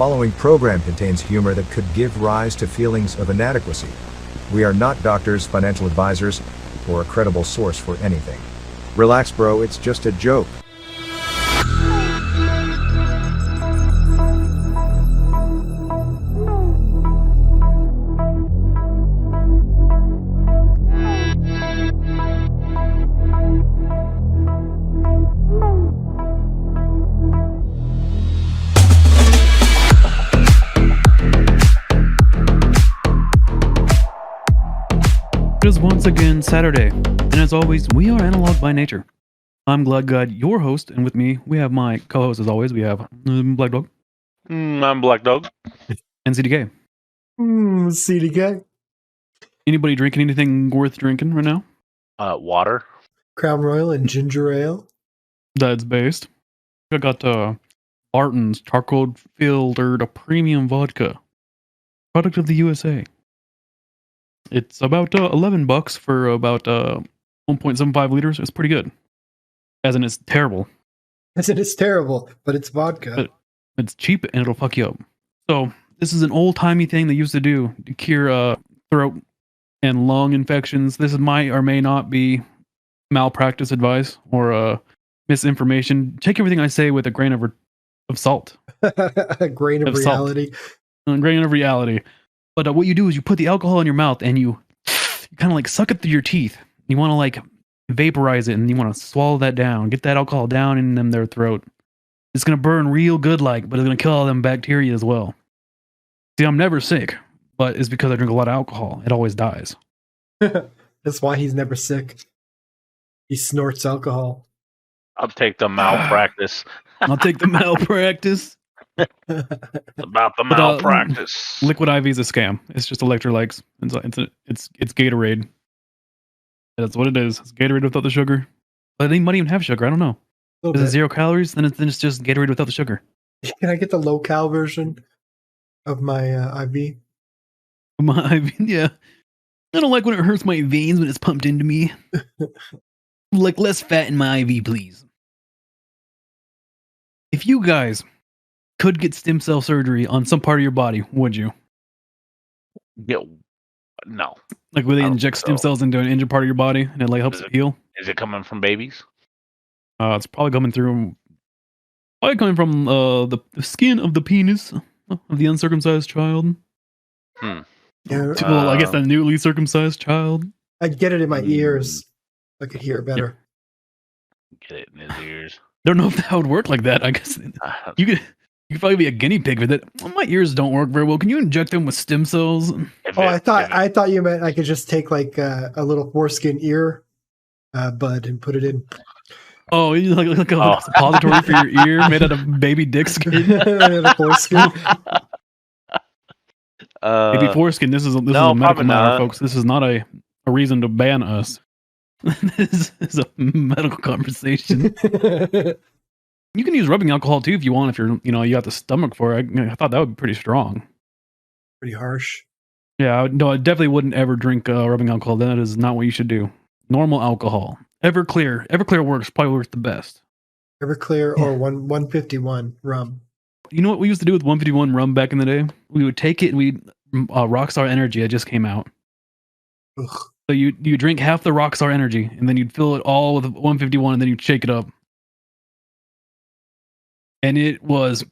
following program contains humor that could give rise to feelings of inadequacy. We are not doctors, financial advisors, or a credible source for anything. Relax, bro, it's just a joke. It is once again Saturday, and as always, we are AnalogByNature. I'm Glad God, your host, and with me, we have my co-host as always. We have Black Dog. I'm Black Dog. And CDK. CDK. Anybody drinking anything worth drinking right now? Water. Crown Royal and ginger ale. That's based. I got Barton's charcoal filtered premium vodka, product of the USA. It's about $11 for about 1.75 liters. It's pretty good. As in, it's terrible. As in, it's terrible, but it's vodka. But it's cheap and it'll fuck you up. So this is an old-timey thing they used to do to cure throat and lung infections. This might or may not be malpractice advice or misinformation. Take everything I say with a grain of salt. A grain of reality. A grain of reality. But what you do is you put the alcohol in your mouth and you kind of like suck it through your teeth. You want to like vaporize it and you want to swallow that down. Get that alcohol down in their throat. It's going to burn real good like, but it's going to kill all them bacteria as well. See, I'm never sick, but it's because I drink a lot of alcohol. It always dies. That's why he's never sick. He snorts alcohol. I'll take the malpractice. I'll take the malpractice. About the malpractice. Liquid IV is a scam. It's just electrolytes. It's Gatorade. That's what it is. It's Gatorade without the sugar. But they might even have sugar. I don't know. Is it 0 calories? Then it's just Gatorade without the sugar. Can I get the low cal version of my IV? My IV, yeah. I don't like when it hurts my veins when it's pumped into me. Like less fat in my IV, please. If you guys could get stem cell surgery on some part of your body, would you? Yeah, no. Like would they inject stem cells into an injured part of your body and it like helps it heal? Is it coming from babies? It's probably coming from the skin of the penis of the uncircumcised child. Yeah. Well, I guess the newly circumcised child. I'd get it in my ears. I could hear it better. Get it in his ears. Don't know if that would work like that. I guess you could probably be a guinea pig with it. Well, my ears don't work very well. Can you inject them with stem cells? I thought you meant I could just take like a little foreskin ear bud and put it in. Oh, you like a suppository for your ear made out of baby dick skin. Foreskin. Baby foreskin. This is a medical matter, folks. This is not a reason to ban us. This is a medical conversation. You can use rubbing alcohol too if you want. If you got the stomach for it. I thought that would be pretty strong. Pretty harsh. Yeah, no, I definitely wouldn't ever drink rubbing alcohol. That is not what you should do. Normal alcohol. Everclear works. Probably works the best. Everclear or 151 rum. You know what we used to do with 151 rum back in the day? We would take it and we'd Rockstar Energy. It just came out. Ugh. So you drink half the Rockstar Energy and then you'd fill it all with 151 and then you'd shake it up. And it was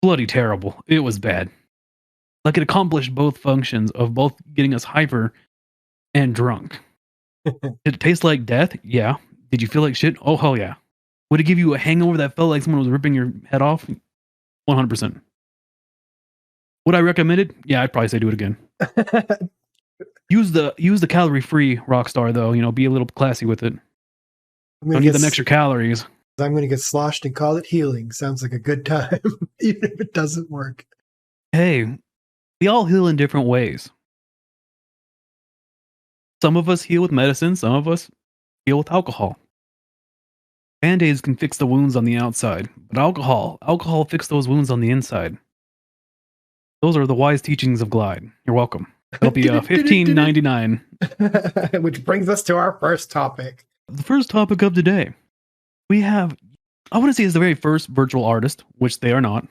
bloody terrible. It was bad. Like it accomplished both functions of both getting us hyper and drunk. Did it taste like death? Yeah. Did you feel like shit? Oh, hell yeah. Would it give you a hangover that felt like someone was ripping your head off? 100%. Would I recommend it? Yeah, I'd probably say do it again. Use the calorie-free Rockstar, though. Be a little classy with it. Don't need them extra calories. I'm going to get sloshed and call it healing. Sounds like a good time, even if it doesn't work. Hey, we all heal in different ways. Some of us heal with medicine. Some of us heal with alcohol. Band-Aids can fix the wounds on the outside, but alcohol fixes those wounds on the inside. Those are the wise teachings of Glide. You're welcome. It'll be $15.99. Which brings us to our first topic. The first topic of today. We have, I want to say it's the very first virtual artist, which they are not.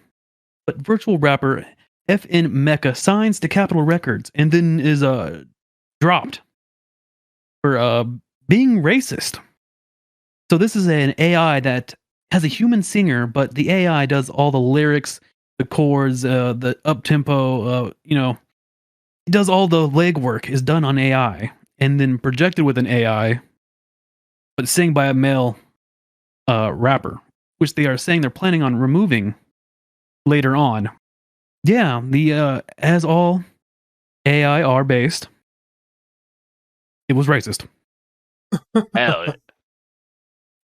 But virtual rapper FN Meka signs to Capitol Records and then is dropped for being racist. So this is an AI that has a human singer, but the AI does all the lyrics, the chords, the up tempo. It does all the legwork is done on AI and then projected with an AI, but sang by a male rapper, which they are saying they're planning on removing later on. Yeah, the as all AI are based, it was racist. Hell, yeah.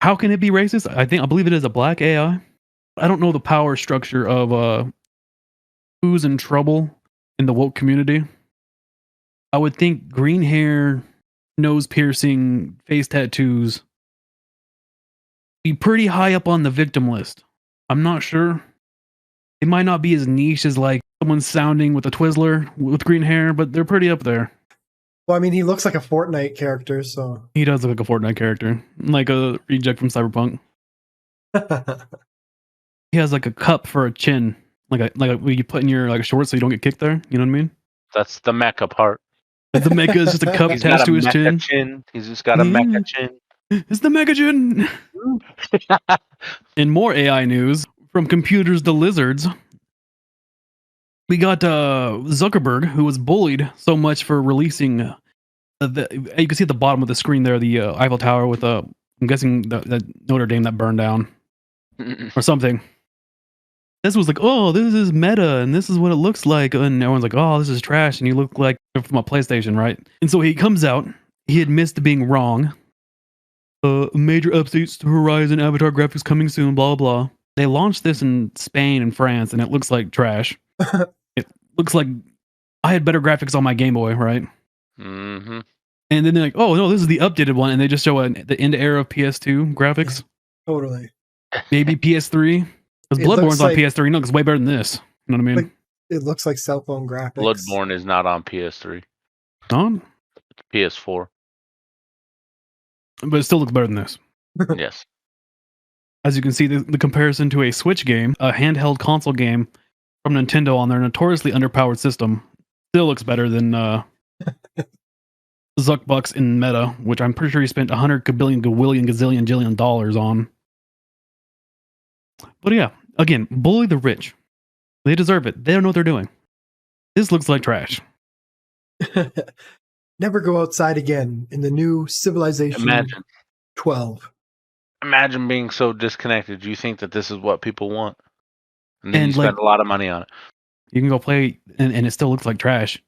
How can it be racist? I believe it is a black AI. I don't know the power structure of who's in trouble in the woke community. I would think green hair, nose piercing, face tattoos be pretty high up on the victim list. I'm not sure. It might not be as niche as like someone sounding with a Twizzler with green hair, but they're pretty up there. Well, I mean, he looks like a Fortnite character, so He does look like a Fortnite character, like a reject from Cyberpunk. He has like a cup for a chin, like you put in your like shorts so you don't get kicked there. You know what I mean? That's the Meka part. The Meka is just a cup He's attached got a to his Meka chin. He's just got a Meka chin. It's the Meka chin. In more AI news, from computers to lizards, we got Zuckerberg, who was bullied so much for releasing you can see at the bottom of the screen there, the Eiffel Tower with I'm guessing the Notre Dame that burned down or something. This was like, oh, this is Meta, and this is what it looks like, and everyone's like, oh, this is trash, and you look like you're from a PlayStation, right? And so he comes out, he admits to being wrong. Major updates to Horizon Avatar graphics coming soon, blah, blah, blah. They launched this in Spain and France, and it looks like trash. It looks like I had better graphics on my Game Boy, right? Mm-hmm. And then they're like, oh, no, this is the updated one, and they just show the end era of PS2 graphics. totally. Maybe PS3. Because It looks Bloodborne's on like- PS3. No, it's way better than this. You know what I mean? It looks like cell phone graphics. Bloodborne is not on PS3. No? It's PS4. But it still looks better than this. Yes. As you can see, the comparison to a Switch game, a handheld console game from Nintendo on their notoriously underpowered system, still looks better than Zuckbucks in Meta, which I'm pretty sure he spent 100 kabillion, gawillion, gazillion, jillion dollars on. But yeah, again, bully the rich. They deserve it. They don't know what they're doing. This looks like trash. Never go outside again in the new Civilization Imagine. 12. Imagine being so disconnected. You think that this is what people want. And then And, you spend like- a lot of money on it. You can go play, and it still looks like trash.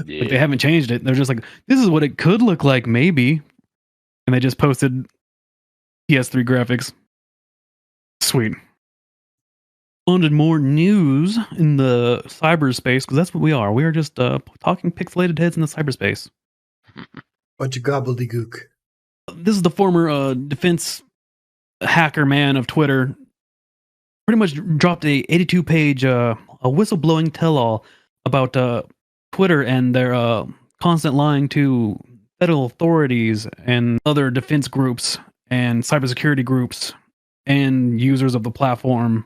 Yeah. Like they haven't changed it. They're just like, this is what it could look like, maybe. And they just posted PS3 graphics. Sweet. On to more news in the cyberspace, because that's what we are. We are just talking pixelated heads in the cyberspace. Bunch of gobbledygook. This is the former defense hacker man of Twitter. Pretty much dropped a 82-page a whistleblowing tell-all about Twitter and their constant lying to federal authorities and other defense groups and cybersecurity groups and users of the platform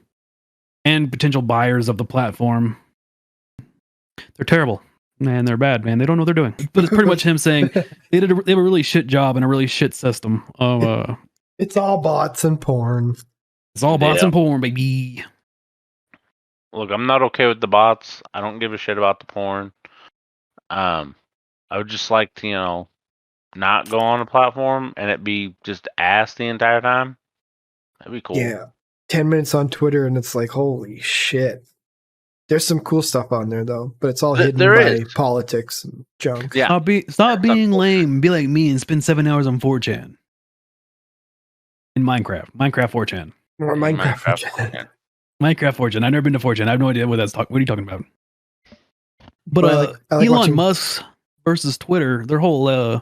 and potential buyers of the platform. They're terrible. Man, they're bad, man. They don't know what they're doing. But it's pretty much him saying they have a really shit job and a really shit system of It's all bots and porn. it's all bots Yeah. and porn, baby. Look, I'm not okay with the bots. I don't give a shit about the porn. I would just like to, not go on a platform and it be just ass the entire time. That'd be cool. Yeah. 10 minutes on Twitter and it's like, holy shit. There's some cool stuff on there though, but it's all hidden There by is. politics and junk. Yeah. Stop being lame. Be like me and spend 7 hours on 4chan. In Minecraft. Minecraft 4chan. Or Minecraft. Yeah. Minecraft 4chan. I've never been to 4chan. I have no idea what that's talking. What are you talking about? But Well, I like Elon watching- Musk versus Twitter, their whole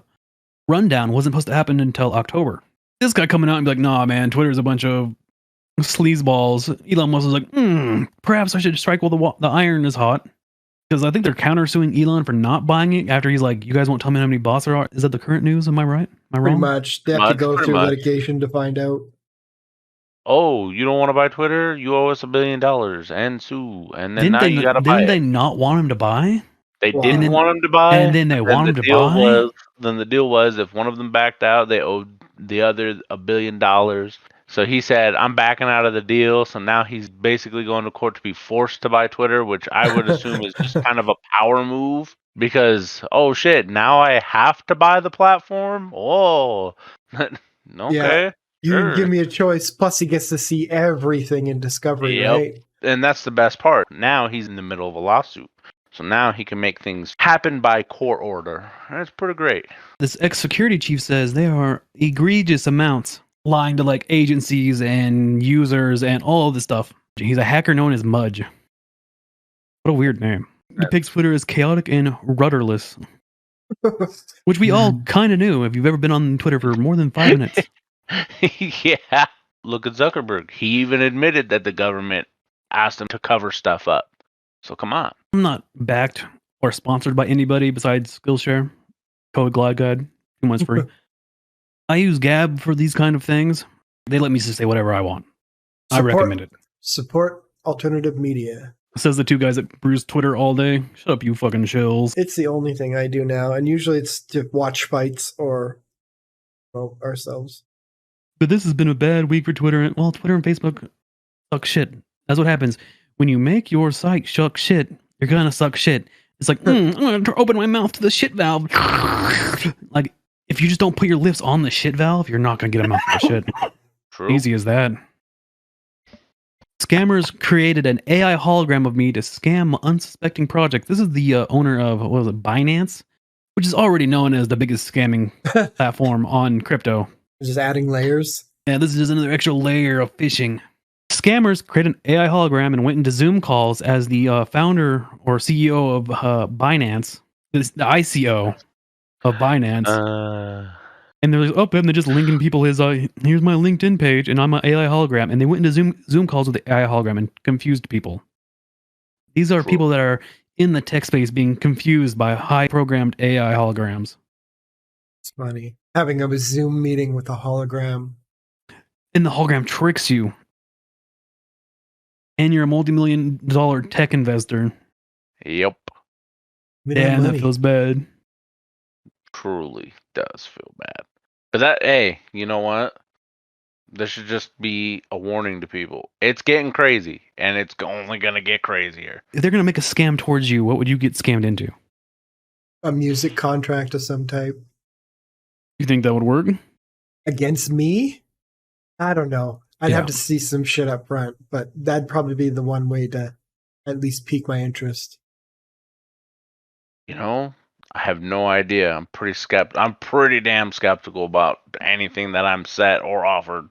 rundown wasn't supposed to happen until October. This guy coming out and be like, nah, man, Twitter's a bunch of sleazeballs. Elon Musk was like, perhaps I should strike while the iron is hot. Because I think they're countersuing Elon for not buying it after he's like, you guys won't tell me how many bots there are. Is that the current news? Am I right? Am I Pretty wrong? much. They have to go Pretty through much. litigation to find out. oh, you don't want to buy Twitter? You owe us $1 billion and sue. And then now you got to buy Didn't it. they not want him to buy? They Wow. didn't And want him to buy. And then they want him to buy? Then the deal was if one of them backed out, they owed the other $1 billion. So he said, I'm backing out of the deal. So now he's basically going to court to be forced to buy Twitter, which I would assume is just kind of a power move because, oh shit, now I have to buy the platform? Oh, okay. You give me a choice. Plus, he gets to see everything in Discovery, Yep. right? And that's the best part. Now he's in the middle of a lawsuit. So now he can make things happen by court order. That's pretty great. This ex-security chief says they are egregious amounts, lying to like agencies and users and all of this stuff. He's a hacker known as Mudge. What a weird name. He depicts Twitter as chaotic and rudderless, which we all kind of knew if you've ever been on Twitter for more than 5 minutes. Yeah. Look at Zuckerberg. He even admitted that the government asked him to cover stuff up. So come on. I'm not backed or sponsored by anybody besides Skillshare. Code Glide Guide. 2 months free. I use Gab for these kind of things. They let me just say whatever I want. I recommend it. Support alternative media. Says the two guys that bruise Twitter all day. Shut up, you fucking shills. It's the only thing I do now, and usually it's to watch fights or ourselves. But this has been a bad week for Twitter. And well, Twitter and Facebook suck shit. That's what happens. When you make your site suck shit, you're gonna suck shit. It's like, I'm gonna open my mouth to the shit valve. Like, if you just don't put your lips on the shit valve, you're not gonna get a mouth for shit. True. Easy as that. Scammers created an AI hologram of me to scam unsuspecting projects. This is the owner of, what was it, Binance? Which is already known as the biggest scamming platform on crypto. Just adding layers. Yeah, this is just another extra layer of phishing. Scammers created an AI hologram and went into Zoom calls as the founder or CEO of Binance, the ICO of Binance. And they're like, oh, and they're just linking people his, here's my LinkedIn page, and I'm an AI hologram. And they went into Zoom calls with the AI hologram and confused people. These are people that are in the tech space being confused by high-programmed AI holograms. It's funny. Having a Zoom meeting with a hologram. And the hologram tricks you. And you're a multi-million-dollar tech investor. Yep. Damn, that feels bad. Truly does feel bad. But that, hey, you know what? This should just be a warning to people. It's getting crazy, and it's only going to get crazier. If they're going to make a scam towards you, what would you get scammed into? A music contract of some type. You think that would work? Against me? I don't know. I'd have to see some shit up front, but that'd probably be the one way to at least pique my interest. You know, I have no idea. I'm pretty damn skeptical about anything that I'm set or offered.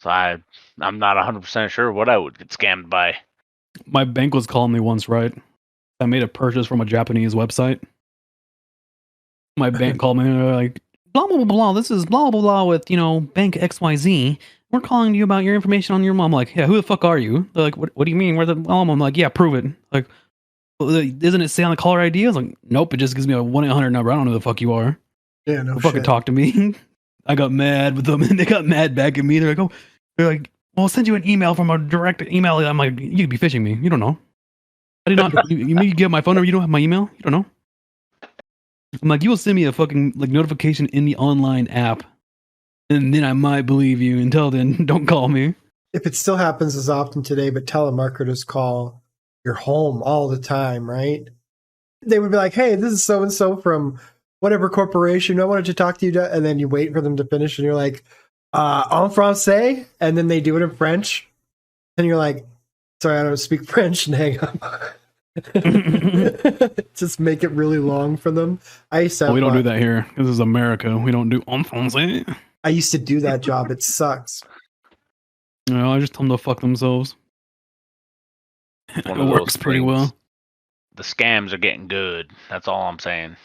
So I'm not 100% sure what I would get scammed by. My bank was calling me once, right? I made a purchase from a Japanese website. My bank called me and they're like, blah, blah, blah, blah. This is blah, blah, blah with, bank XYZ. We're calling you about your information on your mom. I'm like, yeah, who the fuck are you? They're like, what do you mean? We're the mom. I'm like, yeah, prove it. Like, doesn't it say on the caller ID? I was like, nope, it just gives me a 1-800 number. I don't know who the fuck you are. Yeah, no fucking shit. Talk to me. I got mad with them and they got mad back at me. They're like, well, I'll send you an email from a direct email. I'm like, you could be phishing me. You don't know. I did not. You get my phone number. You don't have my email. You don't know. I'm like, you will send me a fucking notification in the online app, and then I might believe you. Until then, don't call me. If it still happens as often today, but telemarketers call your home all the time, right? They would be like, hey, this is so-and-so from whatever corporation. I wanted to talk to you. And then you wait for them to finish and you're like, en français? And then they do it in French. And you're like, sorry, I don't speak French, and hang up. Just make it really long for them. We don't do that here. This is America. We don't do en français. I used to do that job. It sucks. No, I just tell them to fuck themselves. It works pretty well. The scams are getting good. That's all I'm saying.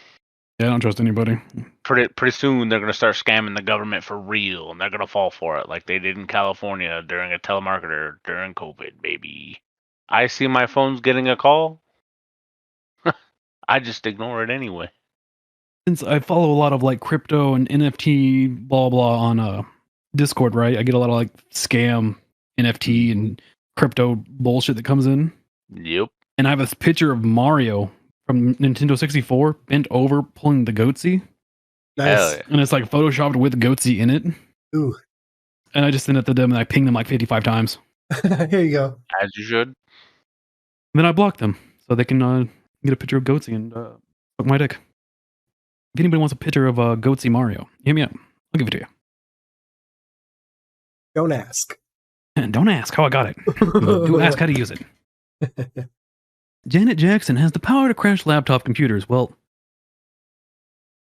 Yeah, I don't trust anybody. Pretty soon they're going to start scamming the government for real, and they're going to fall for it like they did in California during a telemarketer during COVID, baby. I see my phone's getting a call. I just ignore it anyway. Since I follow a lot of crypto and NFT blah blah on Discord, right? I get a lot of like scam, NFT, and crypto bullshit that comes in. Yep. And I have this picture of Mario from Nintendo 64 bent over pulling the goatsy. Hell Nice. yeah. And it's like photoshopped with goatsy in it. Ooh. And I just send it to them and I ping them like 55 times. Here you go. As you should. And then I block them so they can get a picture of goatsy and suck my dick. If anybody wants a picture of goatsy Mario, hit me up. I'll give it to you. Don't ask. And don't ask how I got it. Do ask how to use it. Janet Jackson has the power to crash laptop computers. Well,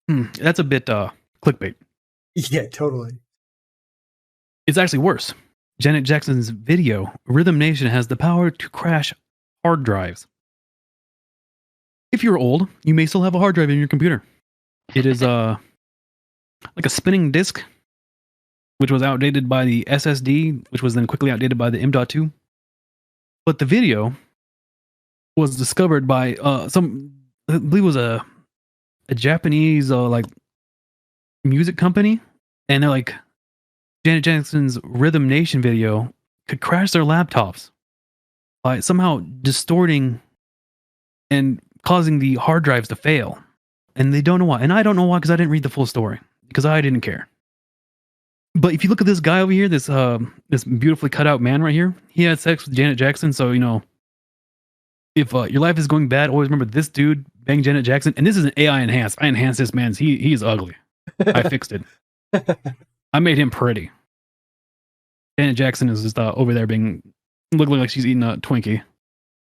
that's a bit clickbait. Yeah, totally. It's actually worse. Janet Jackson's video, Rhythm Nation, has the power to crash hard drives. If you're old, you may still have a hard drive in your computer. It is like a spinning disk, which was outdated by the SSD, which was then quickly outdated by the M.2. But the video was discovered by I believe it was a Japanese like music company, and they're like, Janet Jackson's Rhythm Nation video could crash their laptops by somehow distorting and causing the hard drives to fail. And they don't know why. And I don't know why, because I didn't read the full story, because I didn't care. But if you look at this guy over here, this beautifully cut out man right here, he had sex with Janet Jackson. So, you know, if your life is going bad, always remember this dude banged Janet Jackson. And this is an AI enhanced. I enhanced this man's. He's ugly. I fixed it. I made him pretty. Janet Jackson is just over there looking like she's eating a Twinkie.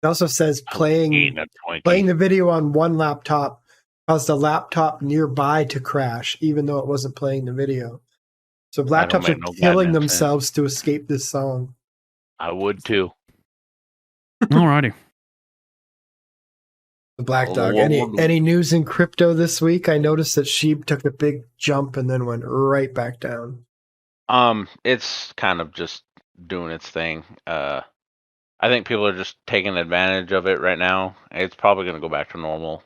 It also says playing the video on one laptop caused a laptop nearby to crash, even though it wasn't playing the video. So laptops are killing themselves to escape this song. I would too. Alrighty. The Black Dog. Any news in crypto this week? I noticed that SHIB took a big jump and then went right back down. It's kind of just doing its thing. I think people are just taking advantage of it right now. It's probably going to go back to normal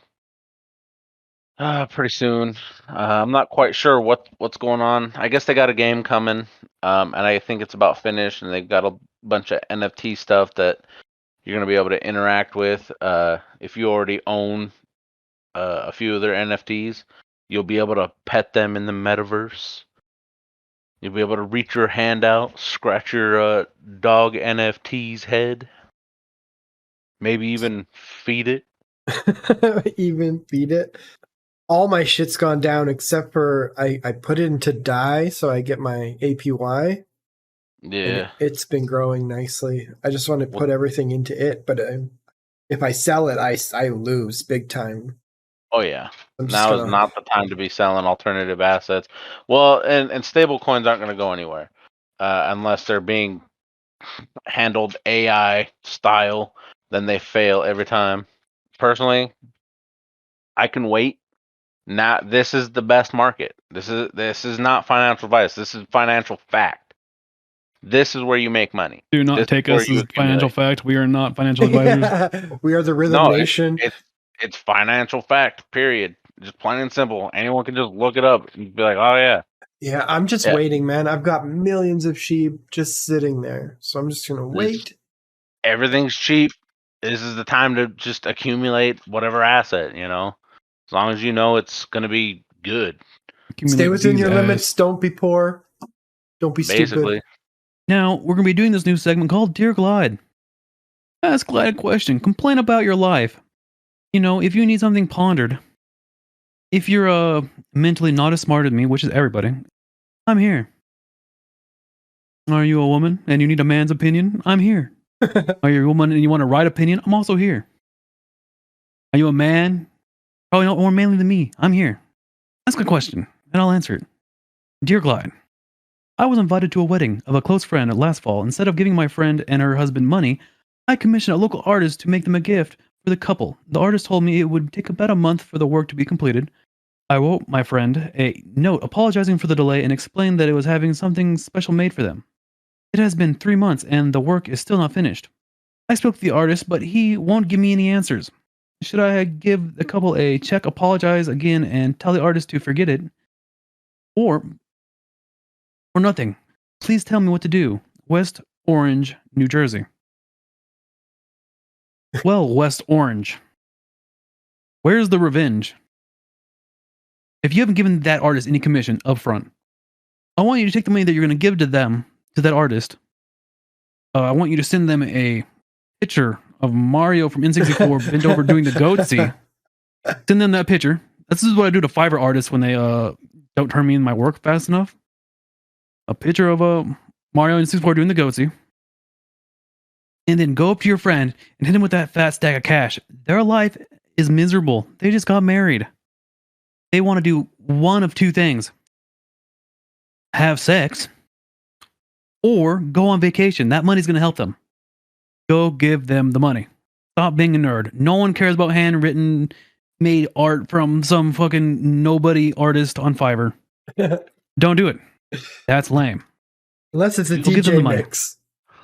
pretty soon. I'm not quite sure what's going on. I guess they got a game coming, and I think it's about finished, and they've got a bunch of NFT stuff that you're going to be able to interact with. If you already own a few of their NFTs, you'll be able to pet them in the metaverse. You'll be able to reach your hand out, scratch your dog NFT's head. Maybe even feed it. Even feed it. All my shit's gone down except for I put it into DAI, so I get my APY. Yeah. It's been growing nicely. I just want to put everything into it, but if I sell it, I lose big time. Oh yeah. Now is not the time to be selling alternative assets. Well, and stable coins aren't going to go anywhere unless they're being handled AI style. Then they fail every time. Personally, I can wait. Now this is the best market. This is not financial advice. This is financial fact. This is where you make money. Do not take us as financial fact. We are not financial advisors. We are the Rhythm Nation. It's financial fact, period. Just plain and simple. Anyone can just look it up and be like, oh, yeah. Yeah, I'm just waiting, man. I've got millions of sheep just sitting there. So I'm just going to wait. Everything's cheap. This is the time to just accumulate whatever asset, you know? As long as you know it's going to be good. Stay within your limits. Don't be poor. Don't be stupid. Now, we're going to be doing this new segment called Dear Glide. Ask Glide a question. Complain about your life. You know, if you need something pondered, if you're mentally not as smart as me, which is everybody, I'm here. Are you a woman and you need a man's opinion? I'm here. Are you a woman and you want a right opinion? I'm also here. Are you a man? Probably not more manly than me. I'm here. Ask a question and I'll answer it. Dear Glide, I was invited to a wedding of a close friend last fall. Instead of giving my friend and her husband money, I commissioned a local artist to make them a gift for the couple. The artist told me it would take about a month for the work to be completed. I wrote my friend a note apologizing for the delay and explained that it was having something special made for them. It has been 3 months and the work is still not finished. I spoke to the artist, but he won't give me any answers. Should I give the couple a check, apologize again, and tell the artist to forget it? Or nothing? Please tell me what to do. West Orange, New Jersey. Well, West Orange, where's the revenge? If you haven't given that artist any commission up front, I want you to take the money that you're going to give to them, to that artist. I want you to send them a picture of Mario from N64 bent over doing the goatsy. Send them that picture. This is what I do to Fiverr artists when they don't turn me in my work fast enough. A picture of Mario N64 doing the goatsy. And then go up to your friend and hit him with that fat stack of cash. Their life is miserable. They just got married. They want to do one of two things. Have sex. Or go on vacation. That money's going to help them. Go give them the money. Stop being a nerd. No one cares about handwritten, made art from some fucking nobody artist on Fiverr. Don't do it. That's lame. Unless it's a Go give them the DJ money. mix.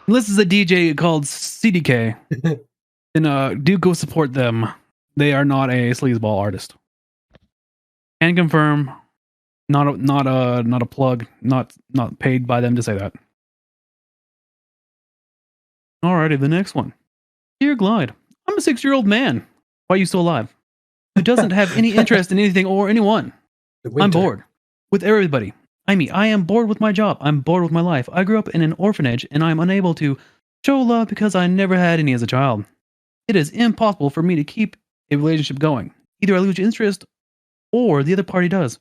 Unless it's a DJ called CDK, then do go support them. They are not a sleazeball artist. And confirm, not a plug, not paid by them to say that. Alrighty, the next one. Dear Glide, I'm a 6-year-old man. Why are you still alive? Who doesn't have any interest in anything or anyone. I'm bored with everybody. I am bored with my job. I'm bored with my life. I grew up in an orphanage and I'm unable to show love because I never had any as a child. It is impossible for me to keep a relationship going. Either I lose interest or the other party does.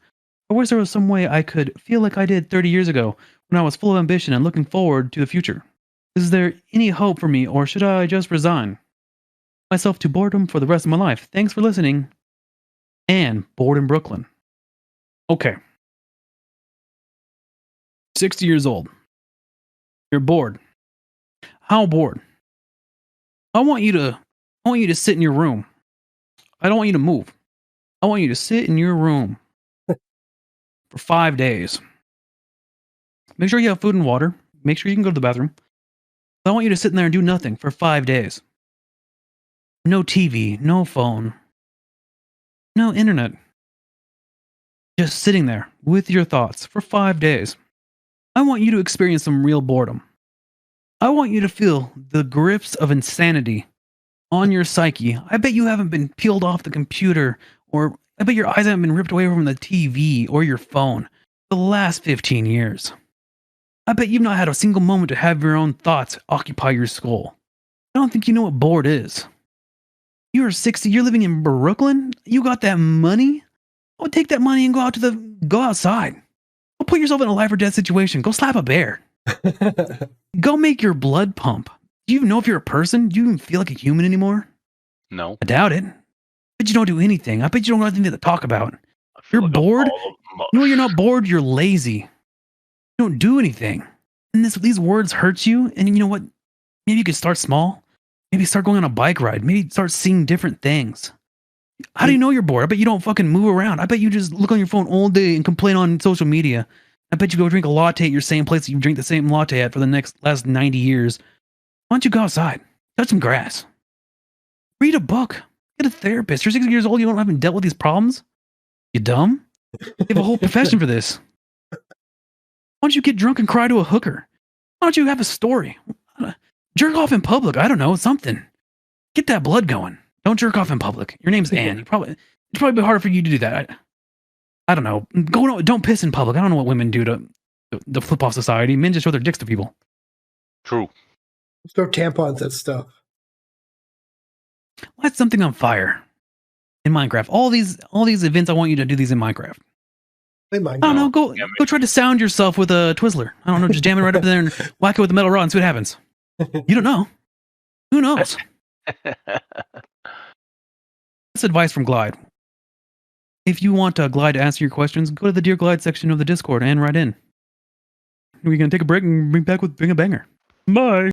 I wish there was some way I could feel like I did 30 years ago when I was full of ambition and looking forward to the future. Is there any hope for me or should I just resign myself to boredom for the rest of my life? Thanks for listening. Anne, bored in Brooklyn. Okay. 60 years old. You're bored. How bored? I want you to sit in your room. I don't want you to move. I want you to sit in your room for 5 days. Make sure you have food and water. Make sure you can go to the bathroom. I want you to sit in there and do nothing for 5 days. No TV, no phone, no internet. Just sitting there with your thoughts for 5 days. I want you to experience some real boredom. I want you to feel the grips of insanity on your psyche. I bet you haven't been peeled off the computer, or I bet your eyes haven't been ripped away from the TV or your phone the last 15 years. I bet you've not had a single moment to have your own thoughts occupy your skull. I don't think you know what bored is. You're 60, you're living in Brooklyn? You got that money? Oh, take that money and go outside. Go put yourself in a life or death situation. Go slap a bear. Go make your blood pump. Do you even know if you're a person? Do you even feel like a human anymore? No. I doubt it. I bet you don't do anything. I bet you don't have anything to talk about. I feel You're like a bored? ball of mush. No, you're not bored. You're lazy. You don't do anything. And these words hurt you. And you know what? Maybe you could start small. Maybe start going on a bike ride. Maybe start seeing different things. How do you know you're bored? I bet you don't fucking move around. I bet you just look on your phone all day and complain on social media. I bet you go drink a latte at your same place that you drink the same latte at for the last 90 years. Why don't you go outside? Touch some grass. Read a book. Get a therapist. You're 60 years old. You haven't dealt with these problems? You dumb? You have a whole profession for this. Why don't you get drunk and cry to a hooker? Why don't you have a story? Jerk off in public. I don't know. Something. Get that blood going. Don't jerk off in public. Your name's Anne. It's probably be harder for you to do that. I don't know. Don't piss in public. I don't know what women do to flip off society. Men just show their dicks to people. True. Throw tampons at stuff. Light something on fire in Minecraft. All these events, I want you to do these in Minecraft. They might I don't know. Go try to sound yourself with a Twizzler. I don't know. Just jam it right up there and whack it with a metal rod and see what happens. You don't know. Who knows? That's advice from Glide. If you want Glide to answer your questions, go to the Dear Glide section of the Discord and write in. We're going to take a break and bring a banger. Bye.